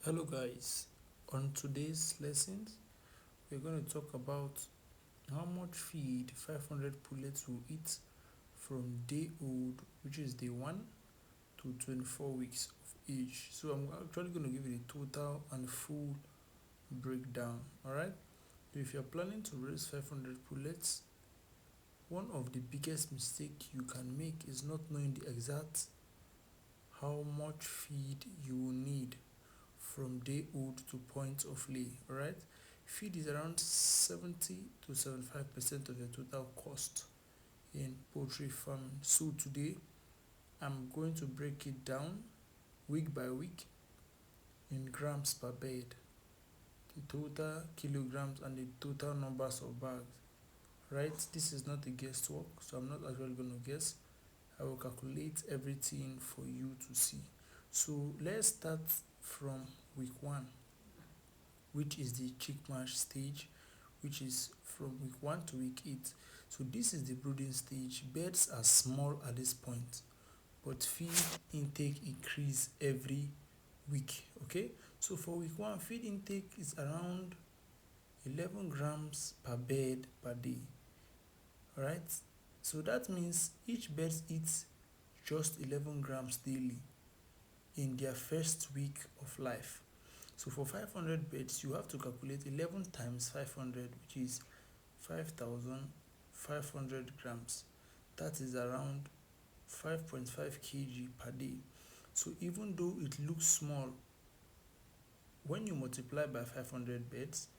Hello guys, on today's lessons we're going to talk about how much feed 500 pullets will eat from day old, which is day 1 to 24 weeks of age. So I'm actually going to give you the total and full breakdown. Alright, so if you're planning to raise 500 pullets, one of the biggest mistake you can make is not knowing the exact how much feed you will need from day old to point of lay. Alright, feed is around 70 to 75% of your total cost in poultry farming. So today I'm going to break it down week by week in grams per bed, the total kilograms and the total numbers of bags. Right, this is not a guesswork, so I'm not actually going to guess. I will calculate everything for you to see. So let's start from week 1, which is the chick mash stage, which is from week 1 to week 8. So this is the brooding stage. Birds are small at this point, but feed intake increase every week. Okay, so for week 1, feed intake is around 11 grams per bird per day. Alright, so that means each bird eats just 11 grams daily in their first week of life. So for 500 birds, you have to calculate 11 times 500, which is 5,500 grams. That is around 5.5 kg per day. So even though it looks small, when you multiply by 500 birds,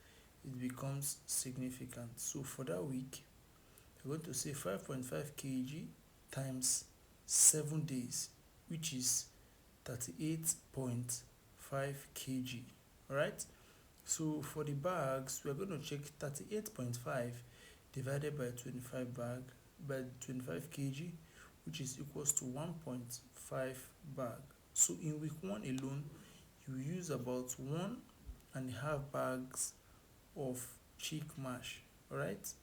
it becomes significant. So for that week, you're going to say 5.5 kg times 7 days, which is 38.5 kg. Alright, so for the bags, we are going to check 38.5 divided by 25 kg, which is equals to 1.5 bag. So in week 1 alone, you use about 1.5 bags of chick mash. Alright,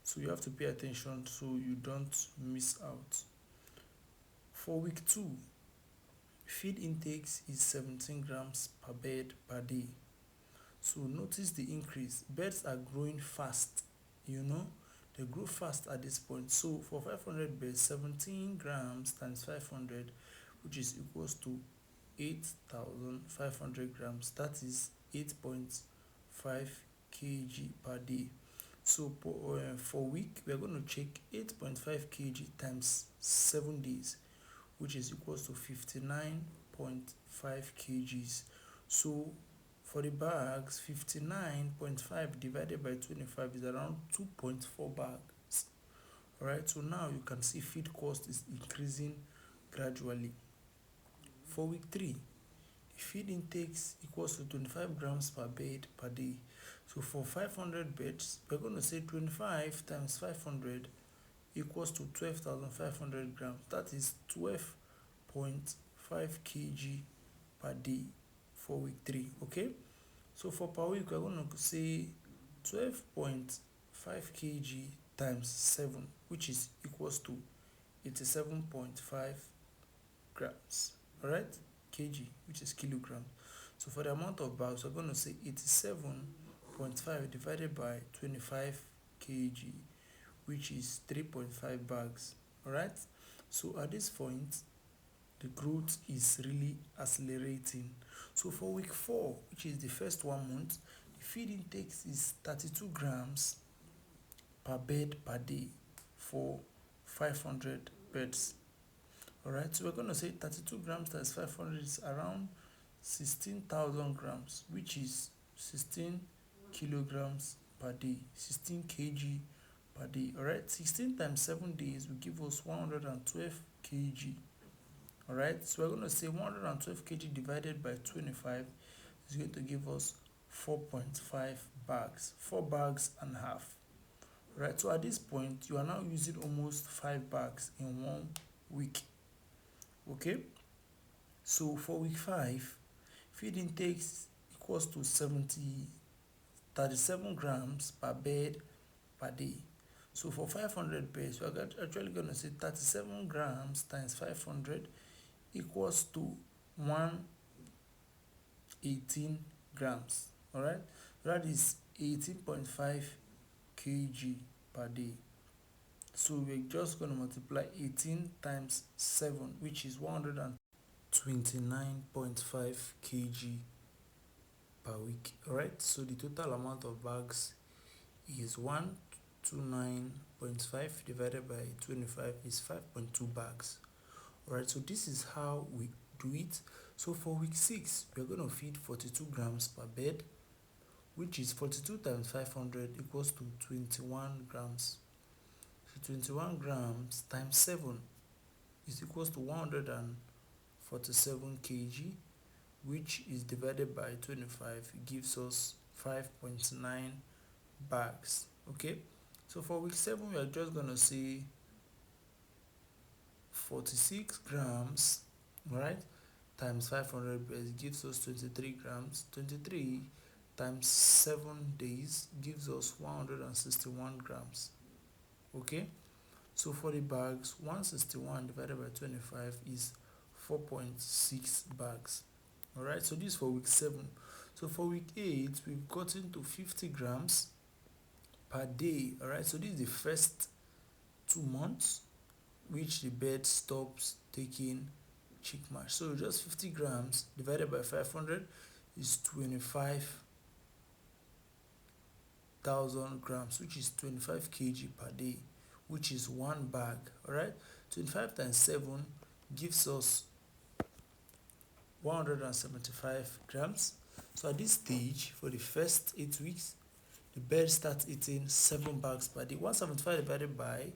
so you have to pay attention so you don't miss out. For week 2, feed intakes is 17 grams per bird per day. So notice the increase. Birds are growing fast, they grow fast at this point. So for 500 birds, 17 grams times 500, which is equals to 8,500 grams. That is 8.5 kg per day. So for week, we are going to check 8.5 kg times 7 days, which is equals to 59.5 kgs. So for the bags, 59.5 divided by 25 is around 2.4 bags. Alright, so now you can see feed cost is increasing gradually. For week 3, the feed intakes equals to 25 grams per bird per day. So for 500 birds, we're going to say 25 times 500 equals to 12,500 grams. That is 12.5 kg per day for week 3. Okay, so for per week, we're going to say 12.5 kg times 7, which is equals to 87.5 grams. Alright, kg, which is kilogram. So for the amount of bags, we're going to say 87.5 divided by 25 kg, which is 3.5 bags. Alright, so at this point, the growth is really accelerating. So for week 4, which is the first 1 month, the feed intake is 32 grams per bird per day for 500 birds. Alright, so we're going to say 32 grams times 500 is around 16,000 grams, which is 16 kilograms per day, 16 kg per day. Alright, 16 times 7 days will give us 112 kg. Alright, so we're going to say 112 kg divided by 25 is going to give us 4.5 bags, 4 bags and a half. Right, so at this point, you are now using almost 5 bags in 1 week. Okay, so for week 5, feed intake equals to 37 grams per bird per day. So for 500 birds, we are actually going to say 37 grams times 500 equals to 18 grams. All right, that is 18.5 kg per day. So we're just going to multiply 18 times 7, which is 129.5 kg per week. All right, so the total amount of bags is 129.5 divided by 25 is 5.2 bags. All right, so this is how we do it. So for week 6, we're going to feed 42 grams per bed, which is 42 times 500 equals to 21 grams. So 21 grams times 7 is equals to 147 kg, which is divided by 25 gives us 5.9 bags. Okay, so for week 7 we are just going to say 46 grams, right, times 500 beds gives us 23 grams. 23 times 7 days gives us 161 grams. Okay, so for the bags, 161 divided by 25 is 4.6 bags. All right, so this is for week 7. So for week 8 we've gotten to 50 grams per day. All right, so this is the first 2 months which the bed stops taking chick mash. So just 50 grams divided by 500 is 25,000 grams, which is 25 kg per day, which is one bag. All right, 25 times 7 gives us 175 grams. So at this stage, for the first 8 weeks, the bird starts eating 7 bags per day. 175 divided by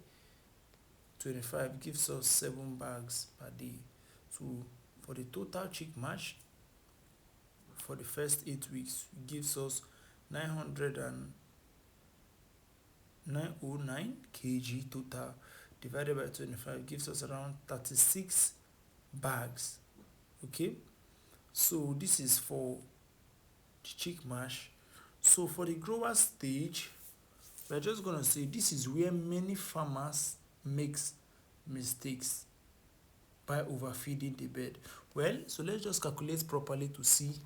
25 gives us 7 bags per day. So for the total chick mash for the first 8 weeks, it gives us 909 kg total divided by 25 gives us around 36 bags. Okay, so this is for the chick mash. So for the grower stage, we're just going to say this is where many farmers makes mistakes by overfeeding the bird. Well, so let's just calculate properly to see.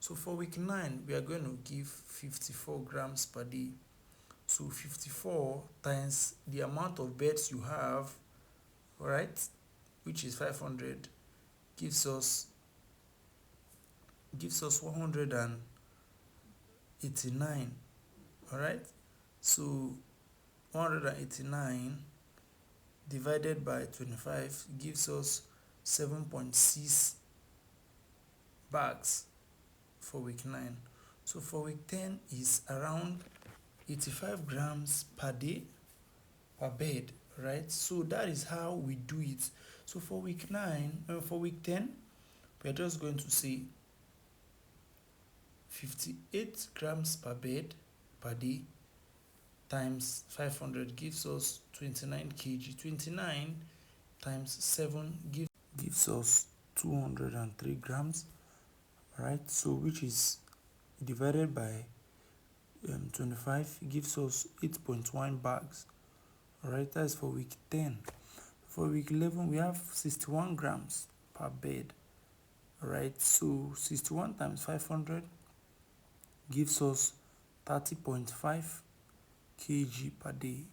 So for week 9 we are going to give 54 grams per day. So 54 times the amount of birds you have, all right, which is 500, gives us 189. All right, so 189 divided by 25 gives us 7.6 bags for week 9. So for week 10 is around 85 grams per day per bed, right? So that is how we do it. So for week 10 we are just going to say 58 grams per bed per day times 500 gives us 29 kg. 29 times 7 gives us 203 grams, right? So which is divided by 25 gives us 8.1 bags. All right, that's for week 10. For week 11 we have 61 grams per bed. All right, so 61 times 500 gives us 30.5 kg per day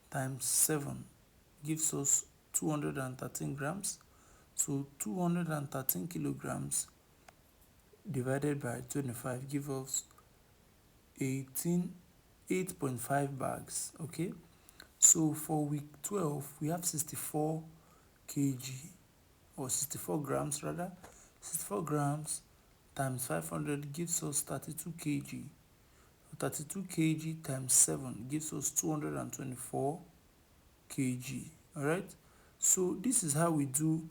times 7 gives us 213 grams. So 213 kilograms divided by 25 gives us 8.5 bags. Okay, so for week 12 we have 64 kg or 64 grams rather. 64 grams times 500 gives us 32 kg. 32 kg times 7 gives us 224 kg. All right, so this is how we do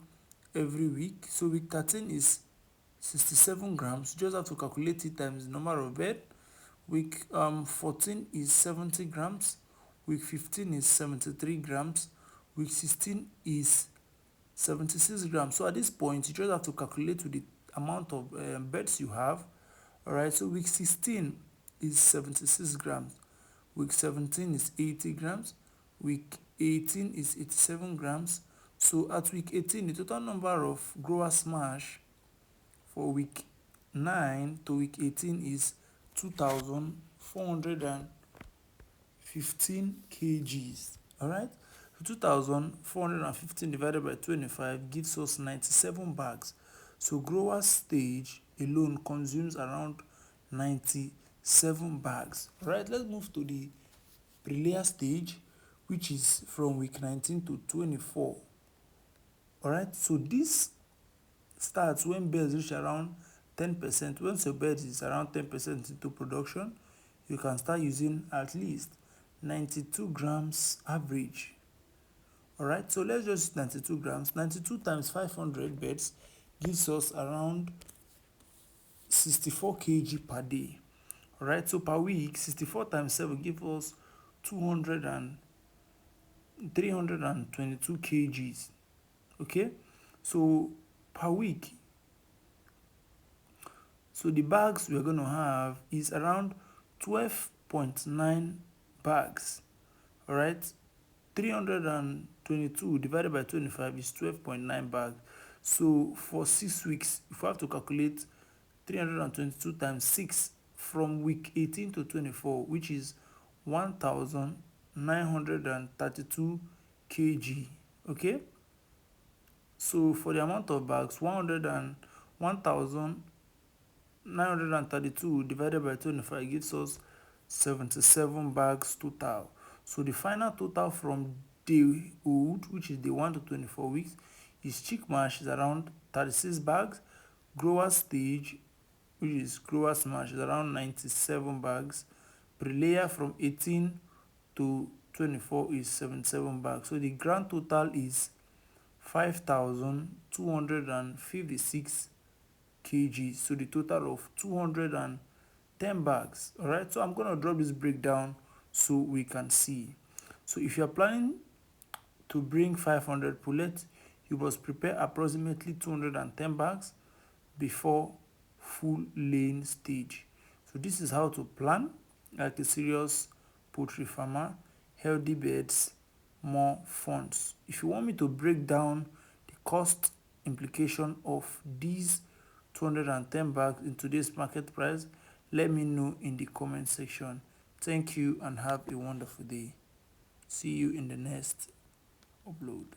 every week. So week 13 is 67 grams. You just have to calculate it times the number of bed. Week 14 is 70 grams. Week 15 is 73 grams. Week 16 is 76 grams. So at this point, you just have to calculate with the amount of beds you have. All right, so week 16 is 76 grams. Week 17 is 80 grams. Week 18 is 87 grams. So at week 18, the total number of growers mash for week 9 to week 18 is 2,415 kgs. All right, so 2,415 divided by 25 gives us 97 bags. So grower stage alone consumes around 97 bags. All right, let's move to the pre-layer stage, which is from week 19 to 24. All right, so this starts when birds reach around 10%. Once your bird is around 10% into production, you can start using at least 92 grams average. All right, so let's just use 92 grams. 92 times 500 birds gives us around 64 kg per day. All right, so per week, 64 times 7 gives us 200 and 322 kgs. Okay, so per week, so the bags we're going to have is around 12.9 bags. All right, 322 divided by 25 is 12.9 bags. So for 6 weeks, if we have to calculate 322 times 6 from week 18 to 24, which is 1,932 kg. Okay, so for the amount of bags, 1,932 divided by 25 gives us 77 bags total. So the final total from day old, which is day 1 to 24 weeks, is chick mash is around 36 bags. Grower stage, which is grower smash, is around 97 bags. Pre-layer from 18 to 24 is 77 bags. So the grand total is 5,256 kg. So the total of 210 bags. All right, so I'm going to drop this breakdown so we can see. So if you're planning to bring 500 pullets, you must prepare approximately 210 bags before full laying stage. So this is how to plan like a serious poultry farmer. Healthy birds, more funds. If you want me to break down the cost implication of these 210 bags in today's market price, let me know in the comment section. Thank you and have a wonderful day. See you in the next upload.